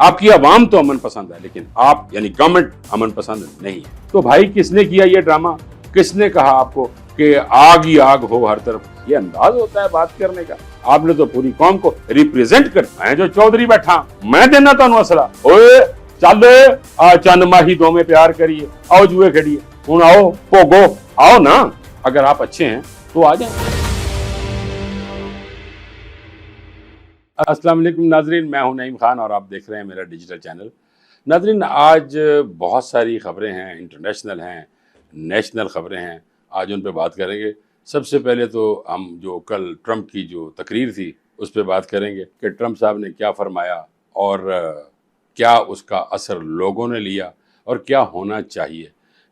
آپ کی عوام تو امن پسند ہے لیکن آپ یعنی گورنمنٹ امن پسند نہیں ہے. تو بھائی کس نے کیا یہ ڈرامہ؟ کس نے کہا آپ کو کہ آگ ہی آگ ہو ہر طرف؟ یہ انداز ہوتا ہے بات کرنے کا. آپ نے تو پوری قوم کو ریپریزنٹ کر. میں جو چودھری بیٹھا میں دینا تمہیں مسئلہ. اوے چل چند ماہی دو میں پیار کریے، آؤ جوئے کھڑیے، ہوں آؤ پوگو آؤ نا. اگر آپ اچھے ہیں تو آ جائیں. السلام علیکم ناظرین، میں ہوں نعیم خان اور آپ دیکھ رہے ہیں میرا ڈیجیٹل چینل. ناظرین آج بہت ساری خبریں ہیں، انٹرنیشنل ہیں، نیشنل خبریں ہیں، آج ان پہ بات کریں گے. سب سے پہلے تو ہم جو کل ٹرمپ کی جو تقریر تھی اس پہ بات کریں گے کہ ٹرمپ صاحب نے کیا فرمایا اور کیا اس کا اثر لوگوں نے لیا اور کیا ہونا چاہیے،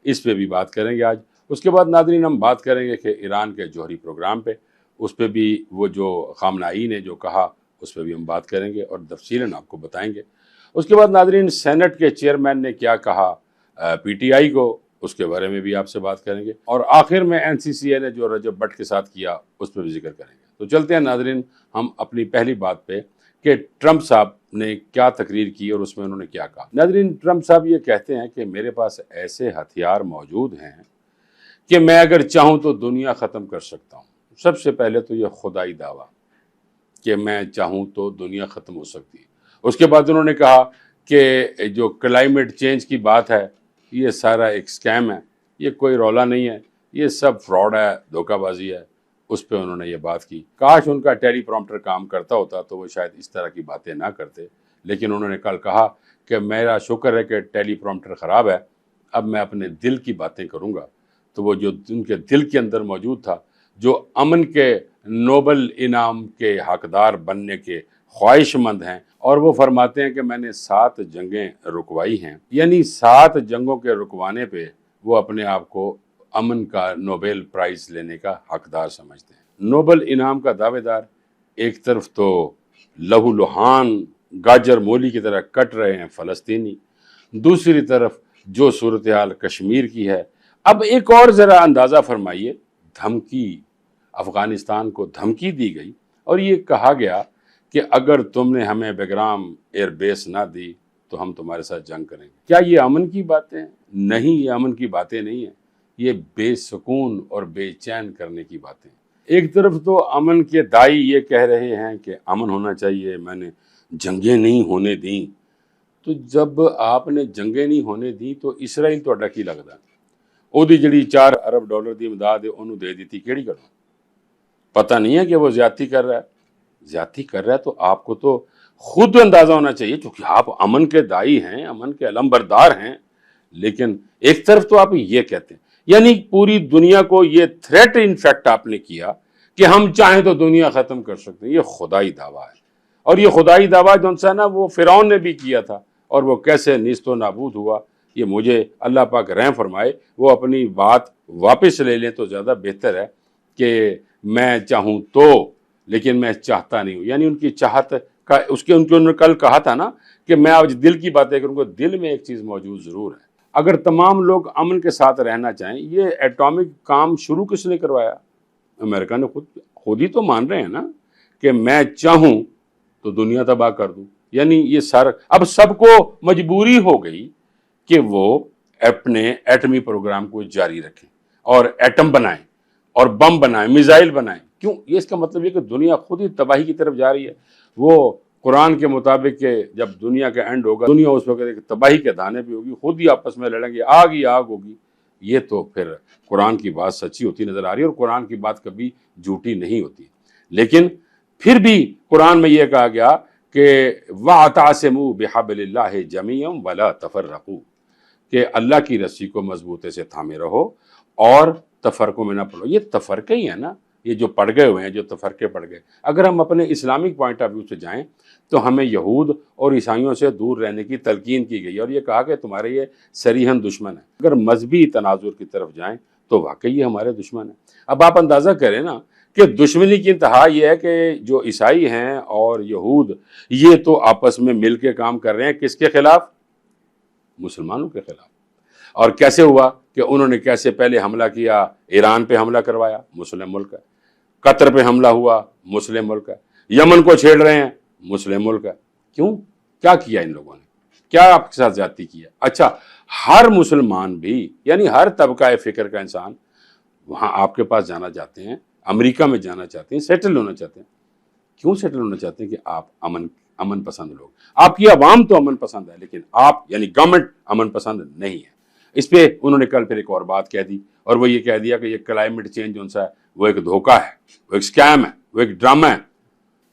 اس پہ بھی بات کریں گے آج. اس کے بعد ناظرین ہم بات کریں گے کہ ایران کے جوہری پروگرام پہ، اس پہ بھی وہ جو خامنہئی نے جو کہا اس پہ بھی ہم بات کریں گے اور تفصیلاً آپ کو بتائیں گے. اس کے بعد ناظرین سینٹ کے چیئرمین نے کیا کہا پی ٹی آئی کو، اس کے بارے میں بھی آپ سے بات کریں گے. اور آخر میں این سی سی اے نے جو رجب بٹ کے ساتھ کیا اس پہ بھی ذکر کریں گے. تو چلتے ہیں ناظرین ہم اپنی پہلی بات پہ کہ ٹرمپ صاحب نے کیا تقریر کی اور اس میں انہوں نے کیا کہا. ناظرین ٹرمپ صاحب یہ کہتے ہیں کہ میرے پاس ایسے ہتھیار موجود ہیں کہ میں اگر چاہوں تو دنیا ختم کر سکتا ہوں. سب سے پہلے تو یہ خدائی دعویٰ کہ میں چاہوں تو دنیا ختم ہو سکتی ہے. اس کے بعد انہوں نے کہا کہ جو کلائمیٹ چینج کی بات ہے یہ سارا ایک سکیم ہے، یہ کوئی رولا نہیں ہے، یہ سب فراڈ ہے، دھوکہ بازی ہے. اس پہ انہوں نے یہ بات کی. کاش ان کا ٹیلی پرومپٹر کام کرتا ہوتا تو وہ شاید اس طرح کی باتیں نہ کرتے، لیکن انہوں نے کل کہا کہ میرا شکر ہے کہ ٹیلی پرومپٹر خراب ہے، اب میں اپنے دل کی باتیں کروں گا. تو وہ جو ان کے دل کے اندر موجود تھا، جو امن کے نوبل انعام کے حقدار بننے کے خواہش مند ہیں، اور وہ فرماتے ہیں کہ میں نے 7 جنگیں رکوائی ہیں، یعنی 7 جنگوں کے رکوانے پہ وہ اپنے آپ کو امن کا نوبل پرائز لینے کا حقدار سمجھتے ہیں. نوبل انعام کا دعوے دار ایک طرف تو لہو لہان گاجر مولی کی طرح کٹ رہے ہیں فلسطینی، دوسری طرف جو صورتحال کشمیر کی ہے. اب ایک اور ذرا اندازہ فرمائیے، دھمکی، افغانستان کو دھمکی دی گئی اور یہ کہا گیا کہ اگر تم نے ہمیں بیگرام ایئر بیس نہ دی تو ہم تمہارے ساتھ جنگ کریں گے. کیا یہ امن کی باتیں ہیں؟ نہیں، یہ امن کی باتیں نہیں ہیں، یہ بے سکون اور بے چین کرنے کی باتیں ہیں. ایک طرف تو امن کے دائی یہ کہہ رہے ہیں کہ امن ہونا چاہیے، میں نے جنگیں نہیں ہونے دیں. تو جب آپ نے جنگیں نہیں ہونے دیں تو اسرائیل تو کی لگتا ہے ਉਹਦੀ ਜਿਹੜੀ 4 ਅਰਬ ਡਾਲਰ ਦੀ ਇਮਦਾਦ ਹੈ ਉਹਨੂੰ ਦੇ ਦਿੱਤੀ ਕਿਹੜੀ ਗੱਲੋਂ؟ پتہ نہیں ہے کہ وہ زیادتی کر رہا ہے. زیادتی کر رہا ہے تو آپ کو تو خود اندازہ ہونا چاہیے کیونکہ آپ امن کے دائی ہیں، امن کے علم بردار ہیں. لیکن ایک طرف تو آپ یہ کہتے ہیں، یعنی پوری دنیا کو یہ تھریٹ انفیکٹ آپ نے کیا کہ ہم چاہیں تو دنیا ختم کر سکتے ہیں. یہ خدائی دعویٰ ہے، اور یہ خدائی دعویٰ جو سا نا وہ فرعون نے بھی کیا تھا اور وہ کیسے نیست و نابود ہوا. یہ مجھے اللہ پاک رحم فرمائے وہ اپنی بات واپس لے لیں تو زیادہ بہتر ہے کہ میں چاہوں تو، لیکن میں چاہتا نہیں ہوں. یعنی ان کی چاہت کا انہوں نے کل کہا تھا نا کہ میں آج دل کی باتیں کروں گا. دل میں ایک چیز موجود ضرور ہے. اگر تمام لوگ امن کے ساتھ رہنا چاہیں، یہ ایٹامک کام شروع کس نے کروایا؟ امریکہ نے خود ہی تو مان رہے ہیں نا کہ میں چاہوں تو دنیا تباہ کر دوں. یعنی یہ سارا اب سب کو مجبوری ہو گئی کہ وہ اپنے ایٹمی پروگرام کو جاری رکھیں اور ایٹم بنائیں اور بم بنائیں، میزائل بنائیں. کیوں؟ یہ اس کا مطلب یہ کہ دنیا خود ہی تباہی کی طرف جا رہی ہے. وہ قرآن کے مطابق کہ جب دنیا کا اینڈ ہوگا، دنیا اس وقت ایک تباہی کے دانے پہ ہوگی، خود ہی آپس میں لڑیں گے، آگ ہی آگ ہوگی. یہ تو پھر قرآن کی بات سچی ہوتی نظر آ رہی ہے اور قرآن کی بات کبھی جھوٹی نہیں ہوتی. لیکن پھر بھی قرآن میں یہ کہا گیا کہ وَاعْتَصِمُوا بِحَبْلِ اللَّهِ جَمِيعًا وَلَا تَفَرَّقُوا، کہ اللہ کی رسی کو مضبوطے سے تھامے رہو اور تفرقوں میں نہ پڑو. یہ تفرقے ہی ہیں نا، یہ جو پڑ گئے ہوئے ہیں، جو تفرقے پڑ گئے. اگر ہم اپنے اسلامک پوائنٹ آف ویو سے جائیں تو ہمیں یہود اور عیسائیوں سے دور رہنے کی تلقین کی گئی اور یہ کہا کہ تمہارے یہ صریحاً دشمن ہیں. اگر مذہبی تناظر کی طرف جائیں تو واقعی یہ ہمارے دشمن ہیں. اب آپ اندازہ کریں نا کہ دشمنی کی انتہا یہ ہے کہ جو عیسائی ہیں اور یہود یہ تو آپس میں مل کے کام کر رہے ہیں کس کے خلاف؟ مسلمانوں کے خلاف. اور کیسے ہوا کہ انہوں نے کیسے پہلے حملہ کیا؟ ایران پہ حملہ کروایا، مسلم ملک ہے. قطر پہ حملہ ہوا، مسلم ملک ہے. یمن کو چھیڑ رہے ہیں، مسلم ملک ہے. کیوں؟ کیا کیا ان لوگوں نے؟ کیا آپ کے ساتھ زیادتی کی ہے؟ اچھا، ہر مسلمان بھی یعنی ہر طبقہ فکر کا انسان وہاں آپ کے پاس جانا چاہتے ہیں، امریکہ میں جانا چاہتے ہیں، سیٹل ہونا چاہتے ہیں. کیوں سیٹل ہونا چاہتے ہیں؟ کہ آپ امن پسند لوگ، آپ کی عوام تو امن پسند ہے لیکن آپ یعنی گورنمنٹ امن پسند نہیں ہے. اس پہ انہوں نے کل پھر ایک اور بات کہہ دی، اور وہ یہ کہہ دیا کہ یہ کلائمیٹ چینج جو ہے وہ ایک دھوکہ ہے، وہ ایک اسکیم ہے، وہ ایک ڈرامہ ہے.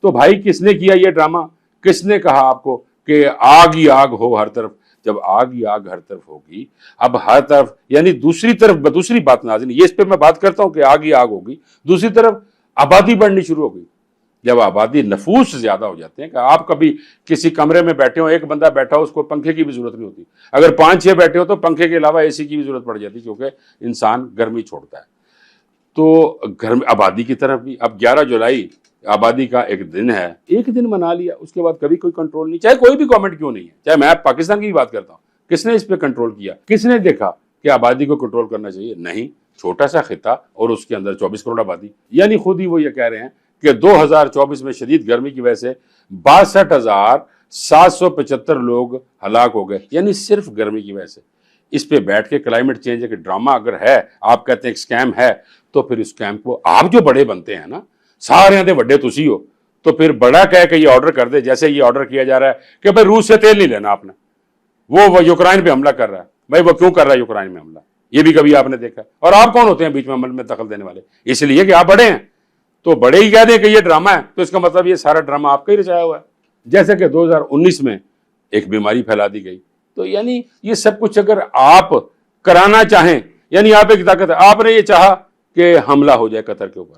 تو بھائی کس نے کیا یہ ڈرامہ؟ کس نے کہا آپ کو کہ آگ ہی آگ ہو ہر طرف؟ جب آگ ہی آگ ہر طرف ہوگی، اب ہر طرف یعنی دوسری بات ناظرین، یہ اس پہ میں بات کرتا ہوں کہ آگ ہی آگ ہوگی، دوسری طرف آبادی بڑھنی شروع ہو گئی. جب آبادی نفوس زیادہ ہو جاتے ہیں کہ آپ کبھی کسی کمرے میں بیٹھے ہو، ایک بندہ بیٹھا ہو، اس کو پنکھے کی بھی ضرورت نہیں ہوتی. اگر 5-6 بیٹھے ہو تو پنکھے کے علاوہ اے سی کی بھی ضرورت پڑ جاتی، کیونکہ انسان گرمی چھوڑتا ہے. تو گھر میں آبادی کی طرف بھی اب 11 جولائی آبادی کا ایک دن ہے، ایک دن منا لیا، اس کے بعد کبھی کوئی کنٹرول نہیں، چاہے کوئی بھی گورنمنٹ کیوں نہیں ہے، چاہے میں پاکستان کی بھی بات کرتا ہوں. کس نے اس پہ کنٹرول کیا؟ کس نے دیکھا کہ آبادی کو کنٹرول کرنا چاہیے؟ نہیں. چھوٹا سا خطہ اور اس کے اندر 24 کروڑ آبادی، یعنی خود ہی وہ یہ کہہ رہے ہیں کہ 2024 میں شدید گرمی کی وجہ سے 62,775 لوگ ہلاک ہو گئے، یعنی صرف گرمی کی وجہ سے. اس پہ بیٹھ کے کلائمیٹ چینج ایک ڈرامہ اگر ہے، آپ کہتے ہیں ایک اسکیم ہے، تو پھر اس اسکیم کو آپ جو بڑے بنتے ہیں نا، سارے دے بڑے تسی ہو، تو پھر بڑا کہہ کہ یہ آرڈر کر دے، جیسے یہ آرڈر کیا جا رہا ہے کہ بھائی روس سے تیل نہیں لینا آپ نے، وہ یوکرائن پہ حملہ کر رہا ہے. بھائی وہ کیوں کر رہا ہے یوکرائن میں حملہ؟ یہ بھی کبھی آپ نے دیکھا؟ اور آپ کون ہوتے ہیں بیچ میں عمل میں دخل دینے والے؟ اس لیے کہ آپ بڑے ہیں. تو بڑے ہی کہہ دیں کہ یہ ڈرامہ ہے، تو اس کا مطلب یہ سارا ڈرامہ آپ کا ہی رچایا ہوا ہے. جیسے کہ 2019 میں ایک بیماری پھیلا دی گئی. تو یعنی یہ سب کچھ اگر آپ کرانا چاہیں، یعنی آپ ایک طاقت ہے، آپ نے یہ چاہا کہ حملہ ہو جائے قطر کے اوپر،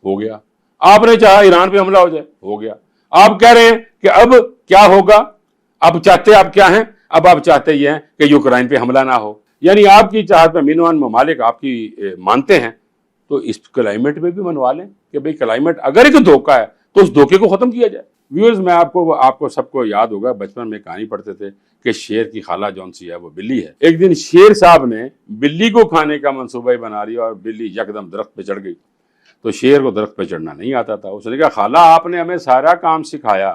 ہو گیا. آپ نے چاہا ایران پہ حملہ ہو جائے، ہو گیا. آپ کہہ رہے ہیں کہ اب کیا ہوگا؟ اب چاہتے آپ کیا ہیں؟ اب آپ چاہتے یہ ہیں کہ یوکرائن پہ حملہ نہ ہو، یعنی آپ کی چاہت میں مینوان ممالک آپ کی مانتے ہیں. تو اس کلائمیٹ میں بھی منوا لیں کہ بھئی کلائمیٹ اگر ایک دھوکہ ہے تو اس دھوکے کو ختم کیا جائے. ویورز، میں آپ کو سب کو یاد ہوگا بچپن میں کہانی پڑھتے تھے کہ شیر کی خالہ جون سی ہے وہ بلی ہے. ایک دن شیر صاحب نے بلی کو کھانے کا منصوبہ بنا لیا اور بلی یکدم درخت پہ چڑھ گئی. تو شیر کو درخت پہ چڑھنا نہیں آتا تھا. اس نے کہا خالہ آپ نے ہمیں سارا کام سکھایا،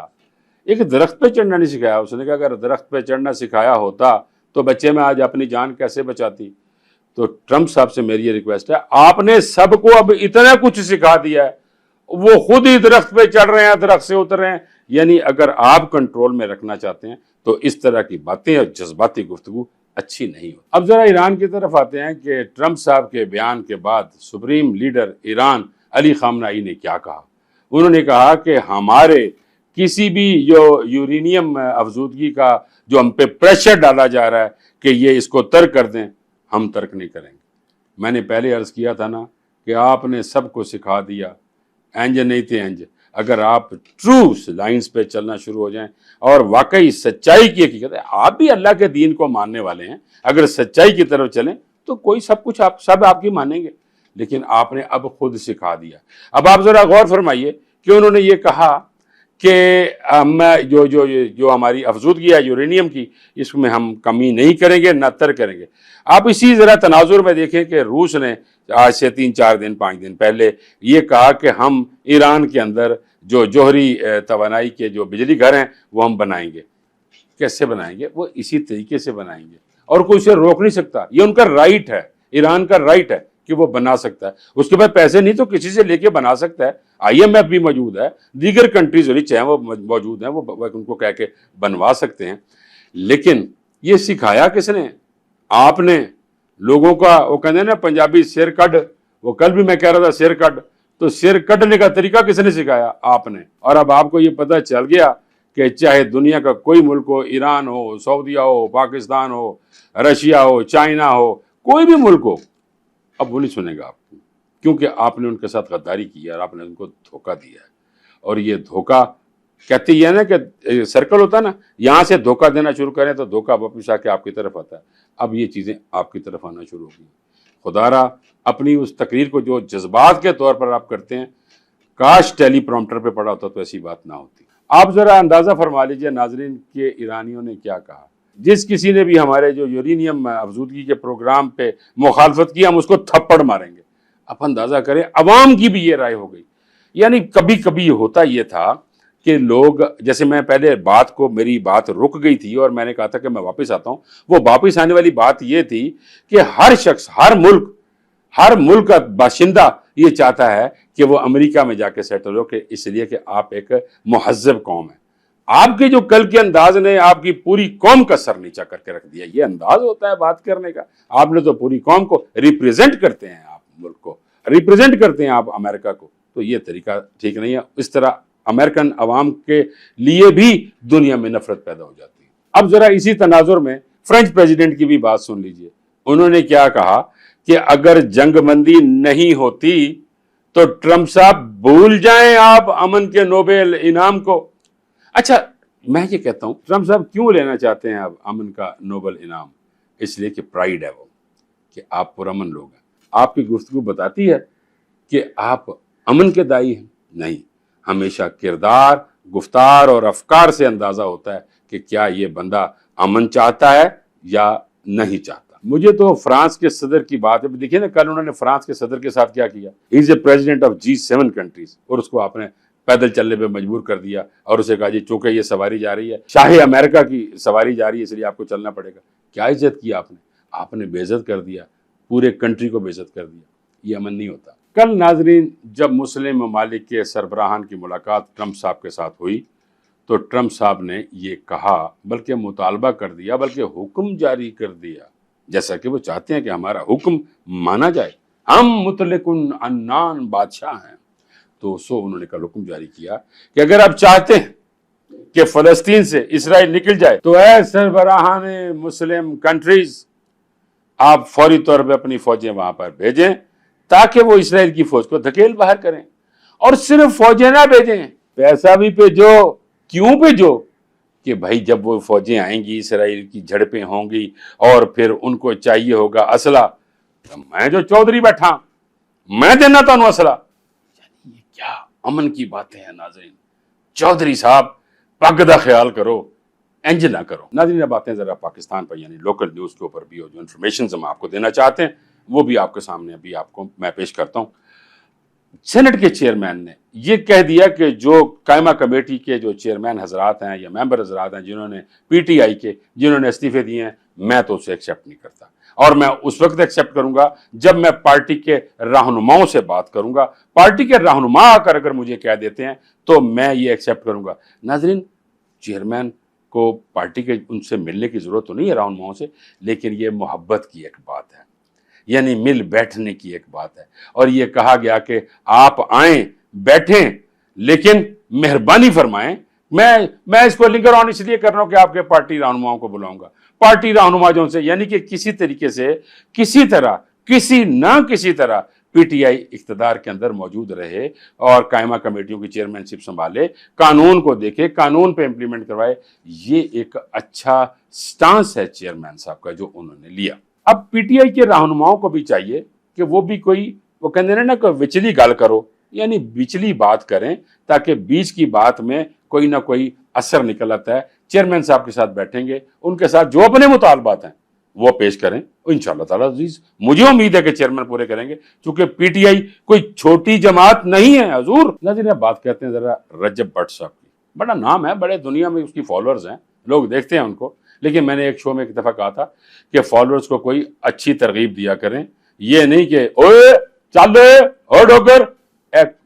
ایک درخت پہ چڑھنا نہیں سکھایا. اس نے کہا اگر درخت پہ چڑھنا سکھایا ہوتا تو بچے میں آج اپنی جان کیسے بچاتی. تو ٹرمپ صاحب سے میری یہ ریکویسٹ ہے، آپ نے سب کو اب اتنا کچھ سکھا دیا ہے، وہ خود ہی درخت پہ چڑھ رہے ہیں، درخت سے اتر رہے ہیں. یعنی اگر آپ کنٹرول میں رکھنا چاہتے ہیں تو اس طرح کی باتیں اور جذباتی گفتگو اچھی نہیں ہوتی. اب ذرا ایران کی طرف آتے ہیں کہ ٹرمپ صاحب کے بیان کے بعد سپریم لیڈر ایران علی خامنہ ای نے کیا کہا. انہوں نے کہا کہ ہمارے کسی بھی جو یورینیم افزودگی کا جو ہم پہ پریشر ڈالا جا رہا ہے کہ یہ اس کو ترک کر دیں، ہم ترک نہیں کریں گے. میں نے پہلے عرض کیا تھا نا کہ آپ نے سب کو سکھا دیا، اینج نہیں تھے اینج. اگر آپ ٹرو لائنز پہ چلنا شروع ہو جائیں اور واقعی سچائی کی حقیقت ہے، آپ بھی اللہ کے دین کو ماننے والے ہیں، اگر سچائی کی طرف چلیں تو کوئی سب کچھ سب آپ کی مانیں گے. لیکن آپ نے اب خود سکھا دیا. اب آپ ذرا غور فرمائیے کہ انہوں نے یہ کہا کہ جو ہماری افزودگی ہے یورینیم کی، اس میں ہم کمی نہیں کریں گے نہ تر کریں گے. آپ اسی ذرا تناظر میں دیکھیں کہ روس نے آج سے 3-4 دن 5 دن پہلے یہ کہا کہ ہم ایران کے اندر جو جوہری توانائی کے جو بجلی گھر ہیں وہ ہم بنائیں گے. کیسے بنائیں گے؟ وہ اسی طریقے سے بنائیں گے اور کوئی اسے روک نہیں سکتا. یہ ان کا رائٹ ہے، ایران کا رائٹ ہے کہ وہ بنا سکتا ہے. اس کے بعد پیسے نہیں تو کسی سے لے کے بنا سکتا ہے. IMF بھی موجود ہے، دیگر کنٹریز رچ ہیں وہ موجود ہیں، وہ ان کو کہہ کے بنوا سکتے ہیں. لیکن یہ سکھایا کس نے؟ آپ نے. لوگوں کا وہ کہتے ہیں نا پنجابی سر کڈ، وہ کل بھی میں کہہ رہا تھا سر کڈ، تو سر کڈنے کا طریقہ کس نے سکھایا؟ آپ نے. اور اب آپ کو یہ پتہ چل گیا کہ چاہے دنیا کا کوئی ملک ہو، ایران ہو، سعودیہ ہو، پاکستان ہو، رشیا ہو، چائنا ہو، کوئی بھی ملک ہو، اب وہ نہیں سنے گا آپ کو، کیونکہ آپ نے ان کے ساتھ غداری کی ہے اور آپ نے ان کو دھوکہ دیا ہے. اور یہ دھوکہ کہتے یہ ہے نا کہ سرکل ہوتا ہے نا، یہاں سے دھوکہ دینا شروع کریں تو دھوکہ واپس آ کے آپ کی طرف آتا ہے. اب یہ چیزیں آپ کی طرف آنا شروع ہو گئی. خدا را اپنی اس تقریر کو جو جذبات کے طور پر آپ کرتے ہیں، کاش ٹیلی پرومپٹر پہ پڑا ہوتا تو ایسی بات نہ ہوتی. آپ ذرا اندازہ فرما لیجئے ناظرین کہ ایرانیوں نے کیا کہا. جس کسی نے بھی ہمارے جو یورینیم افزودگی کے پروگرام پہ مخالفت کی، ہم اس کو تھپڑ ماریں گے. آپ اندازہ کریں عوام کی بھی یہ رائے ہو گئی. یعنی کبھی کبھی ہوتا یہ تھا کہ لوگ جیسے میں پہلے میری بات رک گئی تھی اور میں نے کہا تھا کہ میں واپس آتا ہوں، وہ واپس آنے والی بات یہ تھی کہ ہر شخص، ہر ملک کا باشندہ یہ چاہتا ہے کہ وہ امریکہ میں جا کے سیٹل ہو، کہ اس لیے کہ آپ ایک مہذب قوم ہے۔ آپ کے جو کل کے انداز نے آپ کی پوری قوم کا سر نیچا کر کے رکھ دیا۔ یہ انداز ہوتا ہے بات کرنے کا؟ آپ نے تو پوری قوم کو ریپریزنٹ کرتے ہیں، آپ ملک کو ریپریزنٹ کرتے ہیں، آپ امریکہ کو، تو یہ طریقہ ٹھیک نہیں ہے۔ اس طرح امریکن عوام کے لیے بھی دنیا میں نفرت پیدا ہو جاتی ہے۔ اب ذرا اسی تناظر میں فرینچ پریزیڈنٹ کی بھی بات سن لیجئے۔ انہوں نے کیا کہا کہ اگر جنگ بندی نہیں ہوتی تو ٹرمپ صاحب بھول جائیں آپ امن کے نوبل انعام کو۔ اچھا، میں یہ کہتا ہوں ٹرمپ صاحب کیوں لینا چاہتے ہیں اب امن کا نوبل انعام؟ اس لیے کہ پرائیڈ ہے وہ، کہ آپ پرامن لوگ ہیں۔ آپ کی گفتگو بتاتی ہے کہ آپ امن کے دائی ہیں؟ نہیں، ہمیشہ کردار، گفتار اور افکار سے اندازہ ہوتا ہے کہ کیا یہ بندہ امن چاہتا ہے یا نہیں چاہتا۔ مجھے تو فرانس کے صدر کی بات ہے، دیکھیے نا کل انہوں نے فرانس کے صدر کے ساتھ کیا کیا۔ ہی از a president of G7 countries, اور اس کو آپ نے پیدل چلنے پہ مجبور کر دیا اور اسے کہا جی چونکہ یہ سواری جا رہی ہے، شاہ امریکہ کی سواری جا رہی ہے، اس لیے آپ کو چلنا پڑے گا۔ کیا عزت کی آپ نے بے عزت کر دیا، پورے کنٹری کو بے عزت کر دیا۔ یہ امن نہیں ہوتا۔ کل ناظرین جب مسلم ممالک کے سربراہان کی ملاقات ٹرمپ صاحب کے ساتھ ہوئی تو ٹرمپ صاحب نے یہ کہا، بلکہ مطالبہ کر دیا، بلکہ حکم جاری کر دیا، جیسا کہ وہ چاہتے ہیں کہ ہمارا حکم مانا جائے، ہم مطلق عنان بادشاہ ہیں۔ تو انہوں نے کل حکم جاری کیا کہ اگر آپ چاہتے ہیں کہ فلسطین سے اسرائیل نکل جائے تو اے سربراہان مسلم کنٹریز، آپ فوری طور پہ اپنی فوجیں وہاں پر بھیجیں تاکہ وہ اسرائیل کی فوج کو دھکیل باہر کریں، اور صرف فوجیں نہ بھیجیں، پیسہ بھی بھیجو۔ کیوں بھیجو؟ کہ بھائی جب وہ فوجیں آئیں گی، اسرائیل کی جھڑپیں ہوں گی اور پھر ان کو چاہیے ہوگا اسلحہ، تو میں جو چودھری بیٹھا میں دینا تانوں اسلحہ۔ یہ کیا امن کی باتیں ہیں ناظرین؟ چودھری صاحب پگ دا خیال کرو، انج نہ کرو۔ ناظرین باتیں ذرا پاکستان پر یعنی لوکل نیوز کے اوپر بھی، اور جو انفارمیشنز ہم آپ کو دینا چاہتے ہیں وہ بھی آپ کے سامنے ابھی آپ کو میں پیش کرتا ہوں۔ سینٹ کے چیئرمین نے یہ کہہ دیا کہ جو قائمہ کمیٹی کے جو چیئرمین حضرات ہیں یا ممبر حضرات ہیں جنہوں نے PTI کے جنہوں نے استعفے دیے ہیں، میں تو اسے ایکسیپٹ نہیں کرتا، اور میں اس وقت ایکسیپٹ کروں گا جب میں پارٹی کے رہنماؤں سے بات کروں گا۔ پارٹی کے رہنما آ کر اگر مجھے کہہ دیتے ہیں تو میں یہ ایکسیپٹ کروں گا۔ ناظرین چیئرمین کو پارٹی کے ان سے ملنے کی ضرورت تو نہیں ہے رہنماؤں سے، لیکن یہ محبت کی ایک بات ہے، یعنی مل بیٹھنے کی ایک بات ہے، اور یہ کہا گیا کہ آپ آئیں بیٹھیں لیکن مہربانی فرمائیں۔ میں اس کو لنگر آن اس لیے کر رہا ہوں کہ آپ کے پارٹی رہنماؤں کو بلاؤں گا، پارٹی رہنما جو سے، یعنی کہ کسی طریقے سے کسی طرح کسی نہ کسی طرح PTI اقتدار کے اندر موجود رہے اور قائمہ کمیٹیوں کی چیئرمین شپ سنبھالے، قانون کو دیکھے، قانون پہ امپلیمنٹ کروائے۔ یہ ایک اچھا سٹانس ہے چیئرمین صاحب کا جو انہوں نے لیا۔ اب PTI کے رہنماؤں کو بھی چاہیے کہ وہ بھی وہ کہتے ہیں نا کہ وچلی گل کرو، یعنی بچلی بات کریں تاکہ بیچ کی بات میں کوئی نہ کوئی اثر نکل آتا ہے۔ چیئرمین صاحب کے ساتھ بیٹھیں گے، ان کے ساتھ جو اپنے مطالبات ہیں وہ پیش کریں، انشاءاللہ تعالیٰ عزیز مجھے امید ہے کہ چیئرمین پورے کریں گے، چونکہ PTI کوئی چھوٹی جماعت نہیں ہے حضور۔ ناظرین بات کرتے ہیں ذرا رجب بٹ صاحب کی، بڑا نام ہے، بڑے دنیا میں اس کی فالوورز ہیں، لوگ دیکھتے ہیں ان کو، لیکن میں نے ایک شو میں ایک دفعہ کہا تھا کہ فالوورز کو کوئی اچھی ترغیب دیا کریں، یہ نہیں کہ اوے چل او ڈوگر،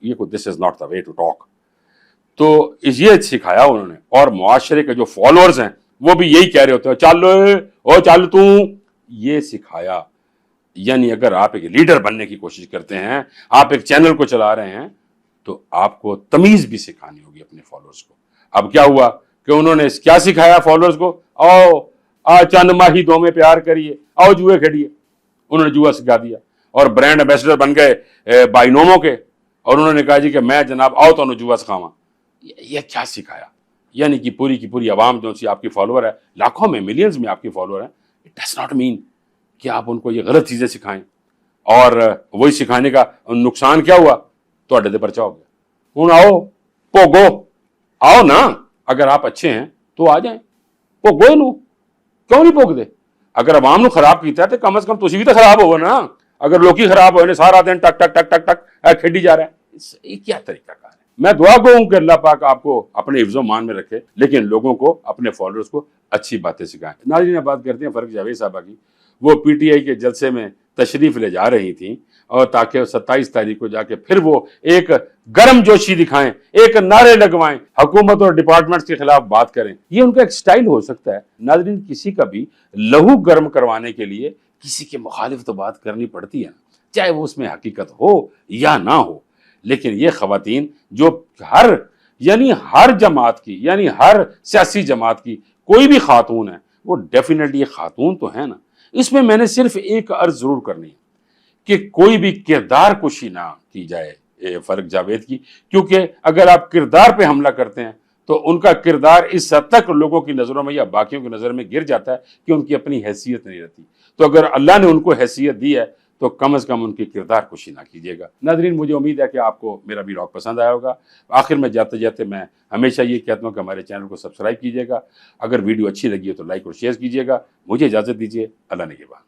یہ کو this is not the way to talk. تو یہ سکھایا انہوں نے، اور معاشرے کے جو فالوورز ہیں وہ بھی یہی کہہ رہے ہوتے ہیں چل او چل تو، یہ سکھایا۔ یعنی اگر آپ ایک لیڈر بننے کی کوشش کرتے ہیں، آپ ایک چینل کو چلا رہے ہیں، تو آپ کو تمیز بھی سکھانی ہوگی اپنے فالوورز کو۔ اب کیا ہوا کہ انہوں نے کیا سکھایا فالوورز کو؟ آؤ چند ماہی دو میں پیار کریے، آؤ جوئے کھیلیے۔ انہوں نے جوا سکھا دیا اور برانڈ ایمبیسڈر بن گئے بائنومو کے، اور انہوں نے کہا جی کہ میں جناب آؤ تو جوا سکھاواں۔ یہ کیا سکھایا؟ یعنی کہ پوری کی پوری عوام جو سی آپ کی فالوور ہے، لاکھوں میں ملینز میں آپ کی فالوور ہیں، اٹ ڈز ناٹ مین کہ آپ ان کو یہ غلط چیزیں سکھائیں، اور وہی سکھانے کا نقصان کیا ہوا؟ تو اڈے دے پرچا ہو گیا۔ ہوں آؤ پوگو، آؤ نا، اگر آپ اچھے ہیں تو آ جائیں، پوگو نو کیوں نہیں پوگ دے؟ اگر عوام نو خراب کیتا ہے تو کم از کم تسی بھی تو خراب ہوگا نا۔ اگر لوکی خراب ہوئے نے سارا دن ٹک ٹک ٹک ٹک ٹک کھیڈی جا رہا ہے، یہ کیا طریقہ کار ہے؟ میں دعا گو ہوں کہ اللہ پاک آپ کو اپنے حفظ و مان میں رکھے، لیکن لوگوں کو، اپنے فالوورز کو اچھی باتیں سکھائیں۔ ناظرین، بات کرتے ہیں فرق جاوید صاحبہ کی۔ وہ پی ٹی آئی کے جلسے میں تشریف لے جا رہی تھیں، اور تاکہ 27 تاریخ کو جا کے پھر وہ ایک گرم جوشی دکھائیں، ایک نعرے لگوائیں، حکومت اور ڈپارٹمنٹس کے خلاف بات کریں۔ یہ ان کا ایک سٹائل ہو سکتا ہے۔ ناظرین، کسی کا بھی لہو گرم کروانے کے لیے کسی کے مخالف تو بات کرنی پڑتی ہے، چاہے وہ اس میں حقیقت ہو یا نہ ہو۔ لیکن یہ خواتین جو ہر جماعت کی، یعنی ہر سیاسی جماعت کی کوئی بھی خاتون ہے، وہ ڈیفینیٹلی یہ خاتون تو ہے نا۔ اس میں میں نے صرف ایک عرض ضرور کرنی ہے کہ کوئی بھی کردار کشی نہ کی جائے فرق جاوید کی، کیونکہ اگر آپ کردار پہ حملہ کرتے ہیں تو ان کا کردار اس حد تک لوگوں کی نظروں میں یا باقیوں کی نظر میں گر جاتا ہے کہ ان کی اپنی حیثیت نہیں رہتی۔ تو اگر اللہ نے ان کو حیثیت دی ہے تو کم از کم ان کی کردار کشی نہ کیجیے گا۔ ناظرین، مجھے امید ہے کہ آپ کو میرا ولاگ پسند آیا ہوگا۔ آخر میں جاتے جاتے میں ہمیشہ یہ کہتا ہوں کہ ہمارے چینل کو سبسکرائب کیجیے گا، اگر ویڈیو اچھی لگی ہو تو لائک اور شیئر کیجیے گا۔ مجھے اجازت دیجیے، اللہ نگہبان۔